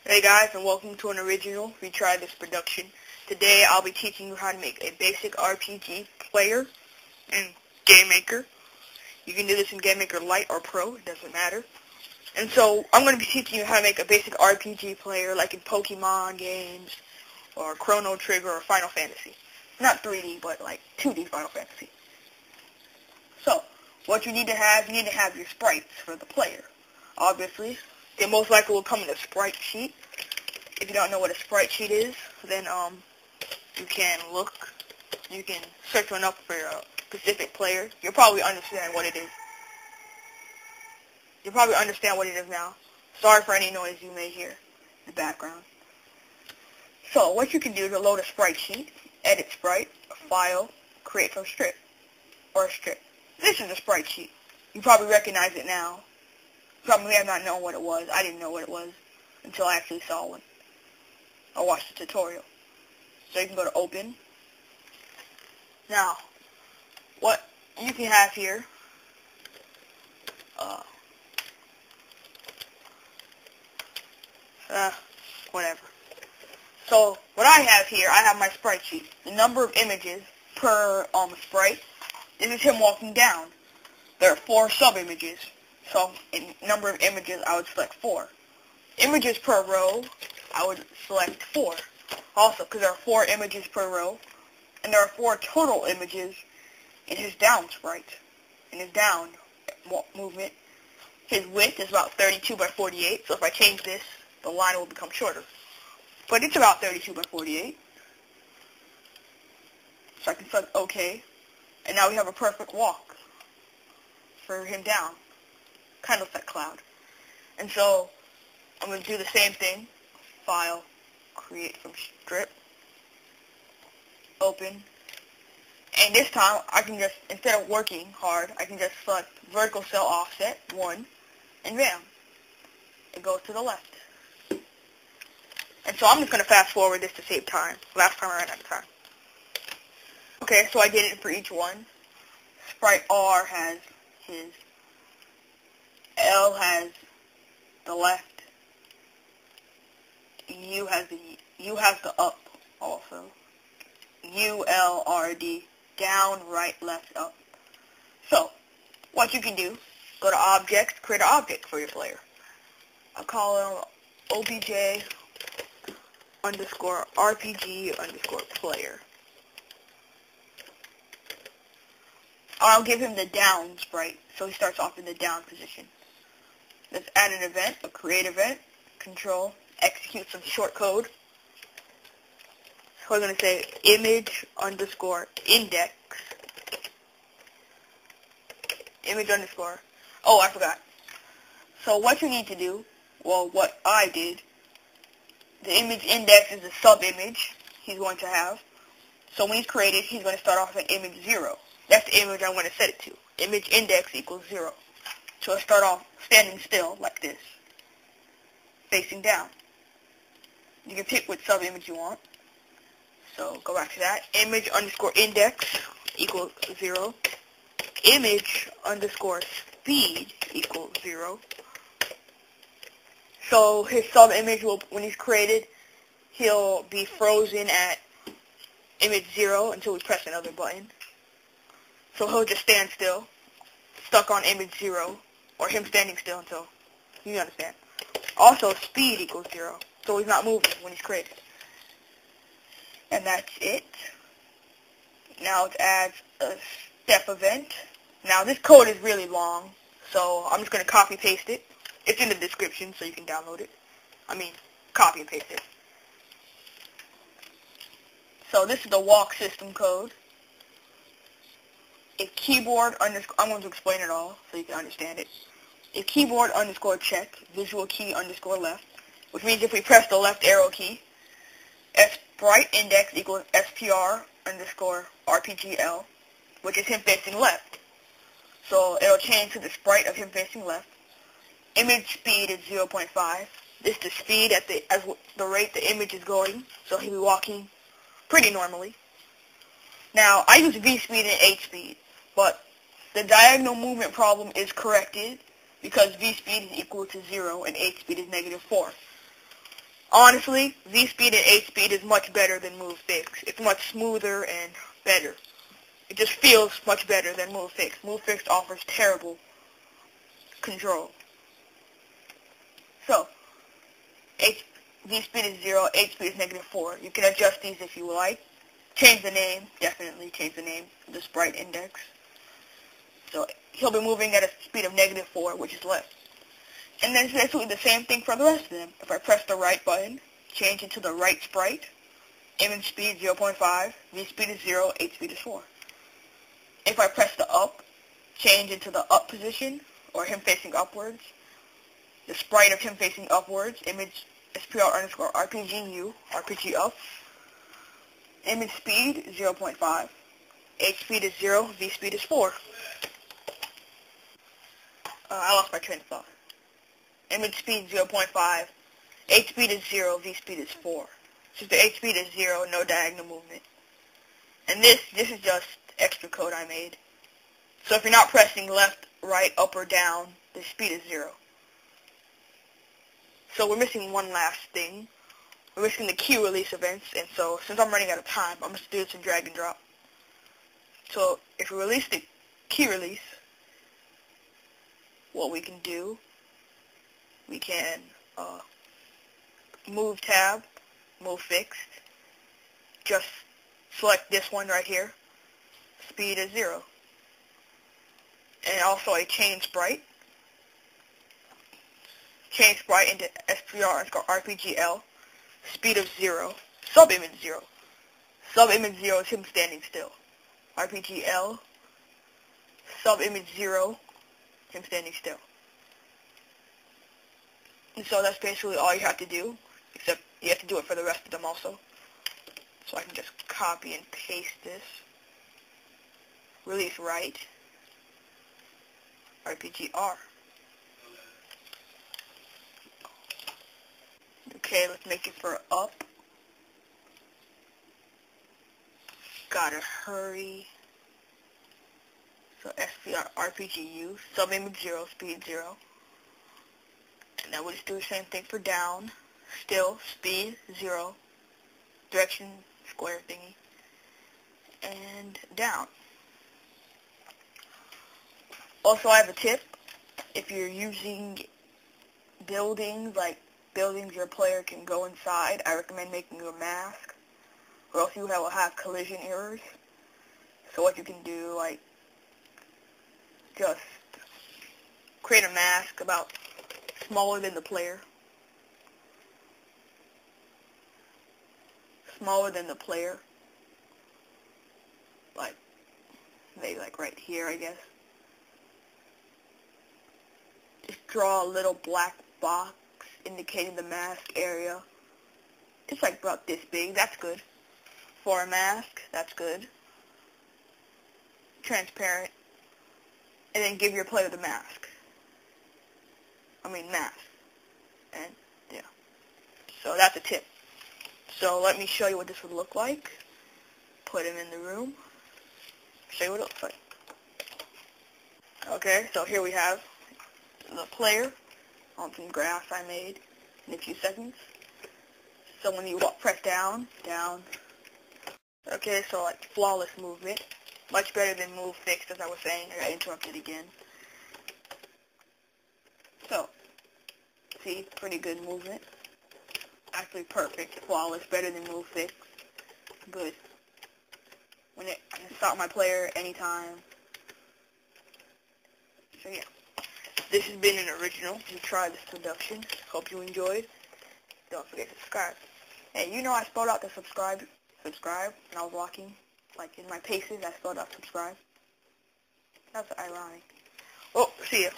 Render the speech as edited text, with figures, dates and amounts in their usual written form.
Hey guys, and welcome to an original We Try This production. Today I'll be teaching you how to make a basic RPG player in GameMaker. You can do this in GameMaker Lite or Pro, it doesn't matter. And so I'm going to be teaching you how to make a basic RPG player like in Pokemon games or Chrono Trigger or Final Fantasy. Not 3D, but like 2D Final Fantasy. So, what you need to have your sprites for the player. Obviously, they most likely will come in a sprite sheet. If you don't know what a sprite sheet is, then you can search one up for a specific player. You'll probably understand what it is. You'll probably understand what it is now. Sorry for any noise you may hear in the background. So, what you can do to load a sprite sheet, edit sprite, file, create from strip, or a strip. This is a sprite sheet. You probably recognize it now. Probably have not known what it was. I didn't know what it was until I actually saw one. I watched the tutorial. So you can go to open. Now, what you can have here, whatever. So what I have here, I have my sprite sheet. The number of images per sprite. This is him walking down. There are 4 sub-images. So, in number of images, I would select 4. Images per row, I would select 4. Also, because there are 4 images per row, and there are 4 total images in his down sprite, in his down movement. His width is about 32 by 48, so if I change this, the line will become shorter. But it's about 32 by 48. So I can select OK, and now we have a perfect walk for him down. Kind of like cloud. And so I'm going to do the same thing. File, create from strip, open. And this time I can just, instead of working hard, I can just select vertical cell offset 1, and bam, it goes to the left. And so I'm just going to fast forward this to save time. Last time I ran out of time. Okay, so I did it for each one. Sprite R has his, L has the left, U has the up also, U, L, R, D, down, right, left, up. So, what you can do, go to objects, create an object for your player. I'll call him obj underscore RPG underscore player. I'll give him the down sprite, so he starts off in the down position. Let's add an event, a create event, control, execute some short code. So we're going to say image underscore index. Image underscore. Oh, I forgot. So what you need to do, well, what I did, the image index is a sub-image he's going to have. So when he's created, he's going to start off at image 0. That's the image I'm going to set it to. Image index equals 0. So I start off standing still, like this, facing down. You can pick which sub-image you want. So go back to that. Image underscore index equals 0. Image underscore speed equals 0. So his sub-image will, when he's created, he'll be frozen at image 0 until we press another button. So he'll just stand still, stuck on image 0. Or him standing still until, you understand. Also, speed equals 0, so he's not moving when he's created. And that's it. Now let's add a step event. Now this code is really long, so I'm just going to copy paste it. It's in the description, so you can download it. Copy and paste it. So this is the walk system code. If keyboard underscore, I'm going to explain it all so you can understand it. If keyboard underscore check, visual key underscore left, which means if we press the left arrow key, sprite index equals SPR underscore RPGL, which is him facing left. So it'll change to the sprite of him facing left. Image speed is 0.5. This is the speed at the rate the image is going, so he'll be walking pretty normally. Now, I use vspeed and hspeed, but the diagonal movement problem is corrected because vspeed is equal to 0 and hspeed is -4. Honestly, vspeed and hspeed is much better than move fix. It's much smoother and better. It just feels much better than move fix. Move fix offers terrible control. So, vspeed is 0, hspeed is -4. You can adjust these if you like. Change the name, definitely change the name of the sprite index. So he'll be moving at a speed of -4, which is less. And then it's basically the same thing for the rest of them. If I press the right button, change it to the right sprite, image speed 0.5, vspeed is 0, hspeed is 4. If I press the up, change into the up position, or him facing upwards, the sprite of him facing upwards, image SPR_RPGU, RPG up, image speed 0.5, hspeed is 0, vspeed is 4. I lost my train of thought. Image speed 0.5, hspeed is 0, vspeed is 4. Since the hspeed is 0, no diagonal movement. And this is just extra code I made. So if you're not pressing left, right, up, or down, the speed is 0. So we're missing one last thing. We're missing the key release events, and so since I'm running out of time, I'm just doing some drag and drop. So if we release the key release, what we can do, we can move tab, move fixed, just select this one right here, speed is 0. And also a change sprite into SPR_RPGL, speed of 0, sub-image 0. Sub-image 0 is him standing still. RPGL, sub-image 0, him standing still. And so that's basically all you have to do, except you have to do it for the rest of them also. So I can just copy and paste this. Release right, RPGR. Okay, let's make it for up. Gotta hurry. So SPR_RPGU, sub-image 0, speed 0. And then we'll just do the same thing for down. Still, speed 0, direction square thingy, and down. Also, I have a tip. If you're using buildings, like buildings your player can go inside, I recommend making a mask, or else you will have collision errors. So what you can do, like, just create a mask about smaller than the player. Smaller than the player. Like, maybe like right here, I guess. Just draw a little black box indicating the mask area. It's like about this big. That's good. For a mask, that's good. Transparent. And then give your player the mask. Mask. And, yeah. So that's a tip. So let me show you what this would look like. Put him in the room. Show you what it looks like. Okay, so here we have the player on some graphs I made in a few seconds. So when you press down, down. Okay, so like flawless movement. Much better than move fixed, as I was saying. I got interrupted again. So, see, pretty good movement. Actually perfect, flawless, better than move fix. Good. I can stop my player anytime. So yeah. This has been an original. You tried this production. Hope you enjoyed. Don't forget to subscribe. Hey, you know I spelled out the subscribe when I was walking. Like in my paces, I spelled out subscribe. That's ironic. Oh, see ya.